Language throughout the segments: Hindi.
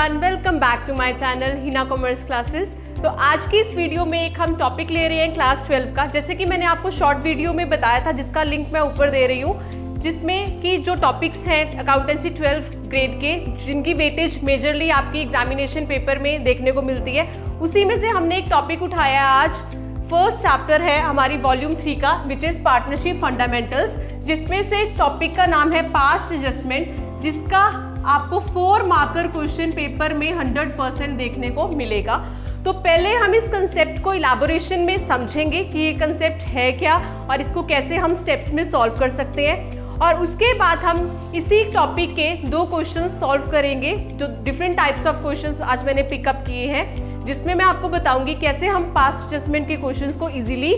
Everyone, welcome back to my channel Hina commerce classes. तो आज की इस वीडियो में एक हम टॉपिक ले रहे हैं क्लास 12 का। जैसे कि मैंने आपको शॉर्ट वीडियो में बताया था, जिसका लिंक मैं ऊपर दे रही हूँ, जिसमें कि जो टॉपिक्स हैं अकाउंटेंसी 12 ग्रेड के, जिनकी वेटेज मेजरली आपकी एग्जामिनेशन पेपर में देखने को मिलती है, उसी में से हमने एक टॉपिक उठाया है आज। फर्स्ट चैप्टर है हमारी वॉल्यूम 3 का, विच इज पार्टनरशिप फंडामेंटल्स, जिसमें से टॉपिक का नाम है पास्ट एडजस्टमेंट, जिसका आपको 4 मार्कर क्वेश्चन पेपर में 100% देखने को मिलेगा। तो पहले हम इस कंसेप्ट को इलाबोरेशन में समझेंगे कि ये कंसेप्ट है क्या और इसको कैसे हम स्टेप्स में सॉल्व कर सकते हैं, और उसके बाद हम इसी टॉपिक के 2 क्वेश्चन सॉल्व करेंगे, जो डिफरेंट टाइप्स ऑफ क्वेश्चंस आज मैंने पिकअप किए हैं, जिसमें मैं आपको बताऊंगी कैसे हम पास्ट एडजस्टमेंट के क्वेश्चंस को easily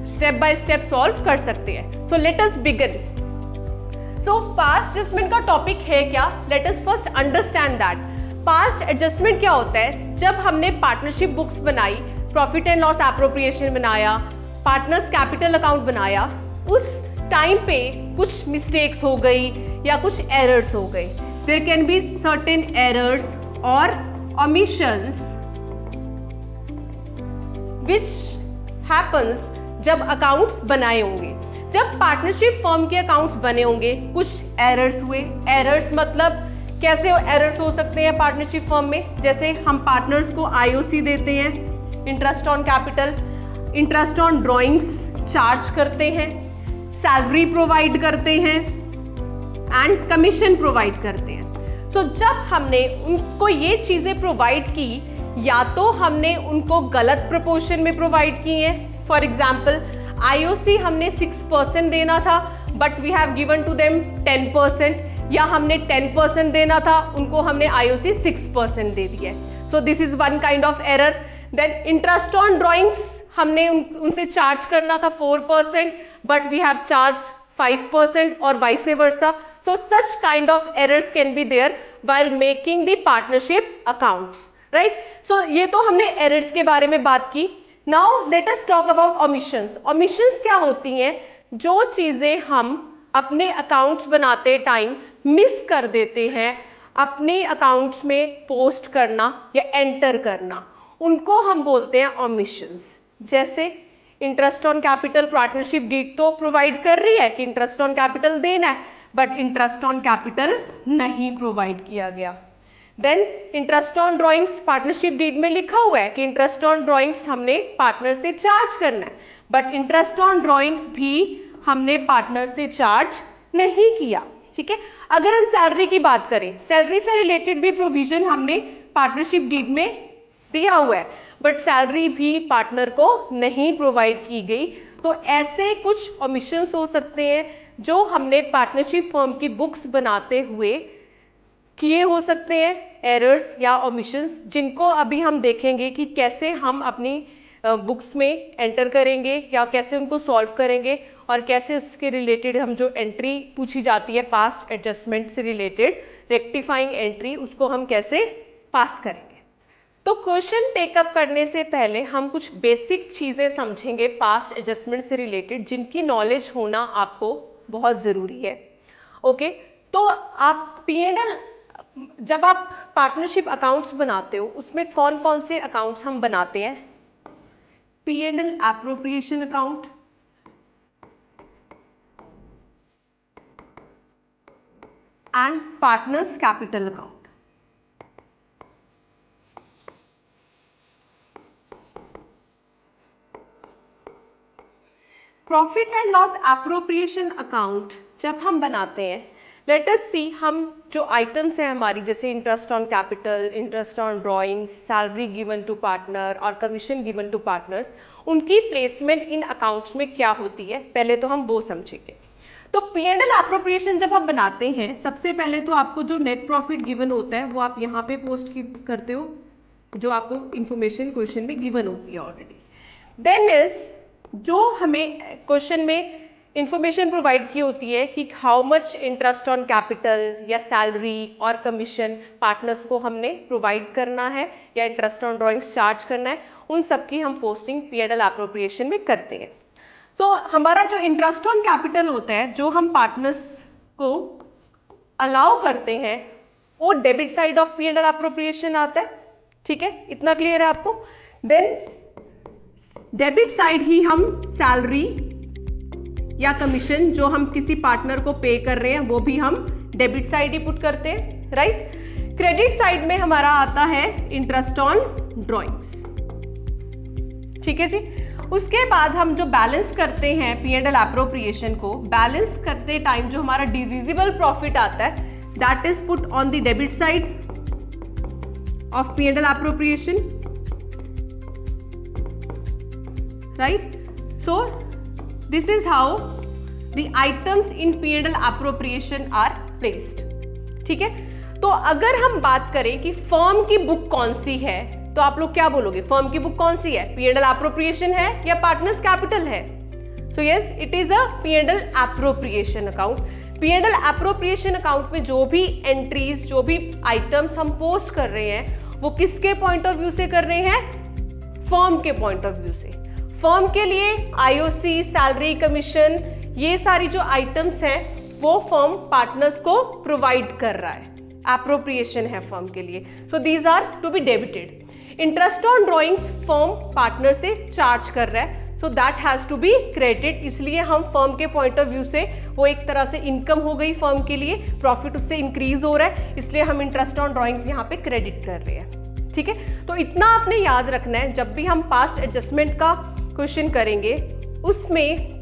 step by step solve कर सकते हैं। So let us begin. सो पास्ट एडजस्टमेंट का टॉपिक है क्या? Let us first understand that. Past adjustment क्या होता है? जब हमने पार्टनरशिप बुक्स बनाई, प्रॉफिट एंड लॉस एप्रोप्रिएशन बनाया, पार्टनर्स कैपिटल अकाउंट बनाया, उस टाइम पे कुछ मिस्टेक्स हो गई या कुछ एरर्स हो गई। There can be certain errors और omissions which happens जब अकाउंट्स बनाए होंगे। जब पार्टनरशिप फर्म के अकाउंट्स बने होंगे, कुछ एरर्स हुए। एरर्स मतलब कैसे एरर्स हो सकते हैं पार्टनरशिप फर्म में? जैसे हम पार्टनर्स को आईओसी देते हैं, interest on capital, interest on drawings charge करते हैं, सैलरी प्रोवाइड करते हैं एंड कमीशन प्रोवाइड करते हैं। सो जब हमने उनको ये चीज़ें प्रोवाइड की, या तो हमने उनको गलत प्रोपोर्शन में प्रोवाइड की हैं। फॉर एग्जाम्पल, आईओसी हमने 6% देना था, but we have given to them 10%, या हमने 10% देना था, उनको हमने आईओसी 6% दे दिया है। So this is one kind of error. Then interest on drawings हमने उनसे चार्ज करना था 4%, बट वी हैव चार्ज 5% और vice versa. So such kind of errors can be there while making the partnership accounts, right? So ये तो हमने errors के बारे में बात की। Now let us talk about omissions. Omissions क्या होती हैं? जो चीज़ें हम अपने accounts बनाते टाइम मिस कर देते हैं, अपने accounts में पोस्ट करना या एंटर करना, उनको हम बोलते हैं omissions। जैसे interest on capital, partnership deed तो प्रोवाइड कर रही है कि इंटरेस्ट ऑन कैपिटल देना है, बट इंटरेस्ट ऑन कैपिटल नहीं प्रोवाइड किया गया। Then interest on drawings, partnership deed में लिखा हुआ है कि इंटरेस्ट ऑन ड्रॉइंग्स हमने पार्टनर से चार्ज करना है, बट इंटरेस्ट ऑन ड्रॉइंग्स भी हमने पार्टनर से चार्ज नहीं किया। ठीक है। अगर हम सैलरी की बात करें, सैलरी से रिलेटेड भी प्रोविजन हमने पार्टनरशिप डीड में दिया हुआ है, बट सैलरी भी पार्टनर को नहीं प्रोवाइड की गई। तो ऐसे कुछ ओमिशंस हो सकते हैं जो हमने पार्टनरशिप फर्म की बुक्स बनाते हुए किए हो सकते हैं, एरर्स या ओमिशंस, जिनको अभी हम देखेंगे कि कैसे हम अपनी बुक्स में एंटर करेंगे या कैसे उनको सॉल्व करेंगे, और कैसे उसके रिलेटेड हम जो एंट्री पूछी जाती है पास्ट एडजस्टमेंट से रिलेटेड, रेक्टिफाइंग एंट्री, उसको हम कैसे पास करेंगे। तो क्वेश्चन टेकअप करने से पहले हम कुछ बेसिक चीज़ें समझेंगे पास्ट एडजस्टमेंट से रिलेटेड, जिनकी नॉलेज होना आपको बहुत ज़रूरी है। ओके। तो आप P&L, जब आप पार्टनरशिप अकाउंट्स बनाते हो, उसमें कौन कौन से अकाउंट्स हम बनाते हैं? P&L appropriation account, and partners capital account. Profit and loss appropriation account जब हम बनाते हैं, लेट अस सी, हम जो आइटम्स हैं हमारी, जैसे interest on capital, interest on drawings, salary given to partner और कमीशन गिवन टू पार्टनर्स, उनकी प्लेसमेंट इन अकाउंट्स में क्या होती है, पहले तो हम वो समझेंगे। तो P&L एप्रोप्रिएशन जब हम बनाते हैं, सबसे पहले तो आपको जो नेट प्रॉफिट गिवन होता है वो आप यहाँ पे पोस्ट करते हो, जो आपको इंफॉर्मेशन क्वेश्चन में गिवन होती है ऑलरेडी। देन इज, जो हमें क्वेश्चन में इंफॉर्मेशन प्रोवाइड की होती है कि how much interest on capital या सैलरी और कमीशन पार्टनर्स को हमने प्रोवाइड करना है या इंटरेस्ट ऑन ड्रॉइंग्स चार्ज करना है, उन सब की हम पोस्टिंग P&L एप्रोप्रिएशन में करते हैं। सो हमारा जो इंटरेस्ट ऑन कैपिटल होता है, जो हम पार्टनर्स को अलाउ करते हैं, वो debit side of P and L appropriation आता है। ठीक है, इतना क्लियर है आपको। देन डेबिट साइड ही हम सैलरी या कमीशन जो हम किसी पार्टनर को पे कर रहे हैं वो भी हम डेबिट साइड ही पुट करते हैं, राइट। क्रेडिट साइड में हमारा आता है इंटरेस्ट ऑन ड्रॉइंग्स। ठीक है जी। उसके बाद हम जो बैलेंस करते हैं पी एंड एल एप्रोप्रिएशन को, बैलेंस करते टाइम जो हमारा डिविजिबल प्रॉफिट आता है that is put on the debit side of P and L appropriation, right. So this is how the items in P and L appropriation are placed. ठीक है, तो अगर हम बात करें कि फर्म की बुक कौन सी है तो आप लोग क्या बोलोगे, फर्म की बुक कौन सी है, पी एंड एल एप्रोप्रिएशन है या पार्टनर्स कैपिटल है? So yes, it is a P and L appropriation account. P and L appropriation account में जो भी एंट्रीज, जो भी आइटम्स हम पोस्ट कर रहे हैं वो किसके पॉइंट ऑफ व्यू से कर रहे हैं? फर्म के पॉइंट ऑफ व्यू से। फर्म के लिए आईओसी, सैलरी, कमीशन, ये सारी जो आइटम्स हैं वो फर्म पार्टनर्स को प्रोवाइड कर रहा है, एप्रोप्रिएशन है फर्म के लिए। So these are to be debited. Interest on drawings firm partner से चार्ज कर रहा है, so that has to be credited. इसलिए हम फर्म के पॉइंट ऑफ व्यू से वो एक तरह से इनकम हो गई फर्म के लिए, प्रॉफिट उससे इंक्रीज हो रहा है, इसलिए हम इंटरेस्ट ऑन ड्रॉइंग्स यहाँ पे क्रेडिट कर रहे हैं। ठीक है, तो इतना आपने याद रखना है। जब भी हम पास्ट एडजस्टमेंट का क्वेश्चन करेंगे उसमें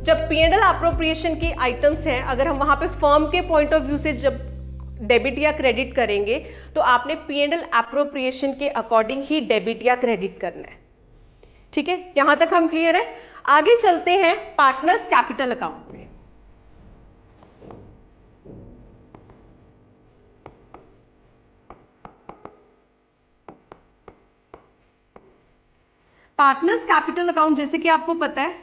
जब पी एंड एल एप्रोप्रिएशन की आइटम्स हैं, अगर हम वहां पे फर्म के पॉइंट ऑफ व्यू से जब डेबिट या क्रेडिट करेंगे तो आपने पी एंड एल एप्रोप्रिएशन के अकॉर्डिंग ही डेबिट या क्रेडिट करना है। ठीक है, यहां तक हम क्लियर है। आगे चलते हैं पार्टनर्स कैपिटल अकाउंट में। पार्टनर्स कैपिटल अकाउंट जैसे कि आपको पता है,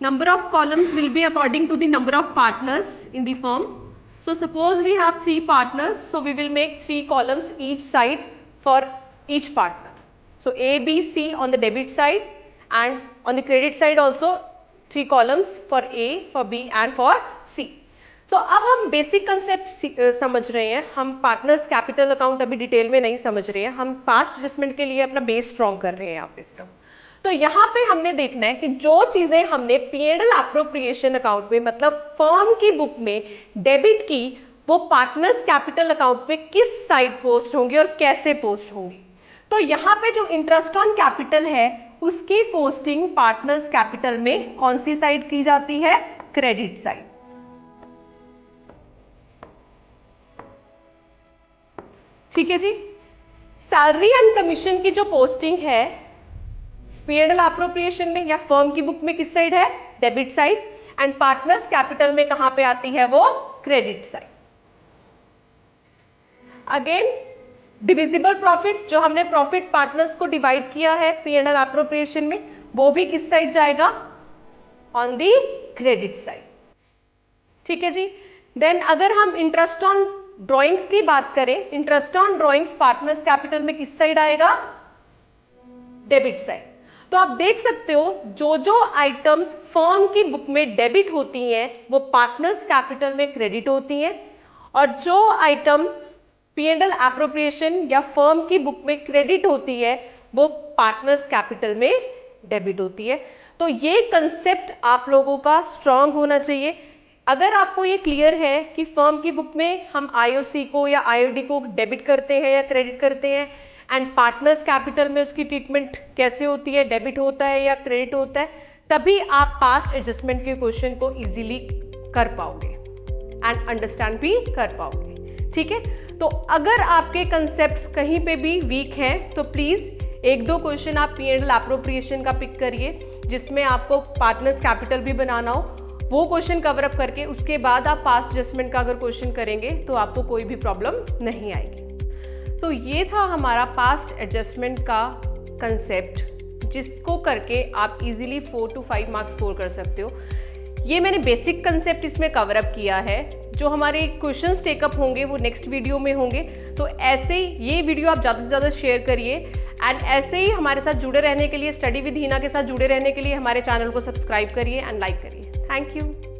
number of columns will be according to the number of partners in the firm. So suppose we have 3 partners, so we will make 3 columns each side for each partner. So A, B, C on the debit side and on the credit side also 3 columns for A, for B and for C. So अब हम बेसिक कंसेप्ट समझ रहे हैं। हम पार्टनर्स कैपिटल अकाउंट अभी डिटेल में नहीं समझ रहे हैं, हम पास्ट एडजस्टमेंट के लिए अपना बेस स्ट्रॉन्ग कर रहे हैं यहाँ पे सिस्टम। तो यहाँ पे हमने देखना है कि जो चीजें हमने P and L appropriation account में मतलब फर्म की बुक में डेबिट की वो पार्टनर्स कैपिटल अकाउंट में किस साइड पोस्ट होंगी और कैसे पोस्ट होंगी। तो यहाँ पे जो इंटरेस्ट ऑन कैपिटल है उसकी पोस्टिंग पार्टनर्स कैपिटल में कौन सी साइड की जाती है? Credit side. ठीक है जी। सैलरी एंड कमीशन की जो पोस्टिंग है पी एंड एल एप्रोप्रिएशन में या फर्म की बुक में किस साइड है? Debit side. And partners capital में कहां पे आती है वो? Credit side. Again divisible profit, जो हमने प्रॉफिट पार्टनर्स को डिवाइड किया है पी एंड एल एप्रोप्रिएशन में, वो भी किस साइड जाएगा? On the credit side. ठीक है जी। देन अगर हम इंटरेस्ट ऑन ड्रॉइंग्स की बात करें, interest on drawings partners capital में किस साइड आएगा? Debit side. तो आप देख सकते हो जो जो आइटम्स फर्म की बुक में डेबिट होती हैं वो पार्टनर्स कैपिटल में क्रेडिट होती हैं, और जो item P and L appropriation या फर्म की बुक में क्रेडिट होती है वो पार्टनर्स कैपिटल में डेबिट होती है। तो ये कंसेप्ट आप लोगों का स्ट्रांग होना चाहिए। अगर आपको ये क्लियर है कि फर्म की बुक में हम आईओसी को या आईओडी को डेबिट करते हैं या क्रेडिट करते हैं एंड पार्टनर्स कैपिटल में उसकी ट्रीटमेंट कैसे होती है, डेबिट होता है या क्रेडिट होता है, तभी आप पास्ट एडजस्टमेंट के क्वेश्चन को इजीली कर पाओगे एंड अंडरस्टैंड भी कर पाओगे। ठीक है, तो अगर आपके कंसेप्ट्स कहीं पे भी वीक हैं तो प्लीज 1-2 क्वेश्चन आप पी एंड एल एप्रोप्रिएशन का पिक करिए जिसमें आपको पार्टनर्स कैपिटल भी बनाना हो, वो क्वेश्चन कवर अप करके उसके बाद आप पास्ट एडजस्टमेंट का अगर क्वेश्चन करेंगे तो आपको कोई भी प्रॉब्लम नहीं आएगी। तो ये था हमारा पास्ट एडजस्टमेंट का कंसेप्ट, जिसको करके आप इजीली 4 to 5 मार्क्स स्कोर कर सकते हो। ये मैंने बेसिक कंसेप्ट इसमें कवर अप किया है। जो हमारे क्वेश्चंस टेकअप होंगे वो नेक्स्ट वीडियो में होंगे। तो ऐसे ही ये वीडियो आप ज़्यादा से ज़्यादा शेयर करिए एंड ऐसे ही हमारे साथ जुड़े रहने के लिए, स्टडी विद हिना के साथ जुड़े रहने के लिए हमारे चैनल को सब्सक्राइब करिए एंड लाइक करिए। Thank you.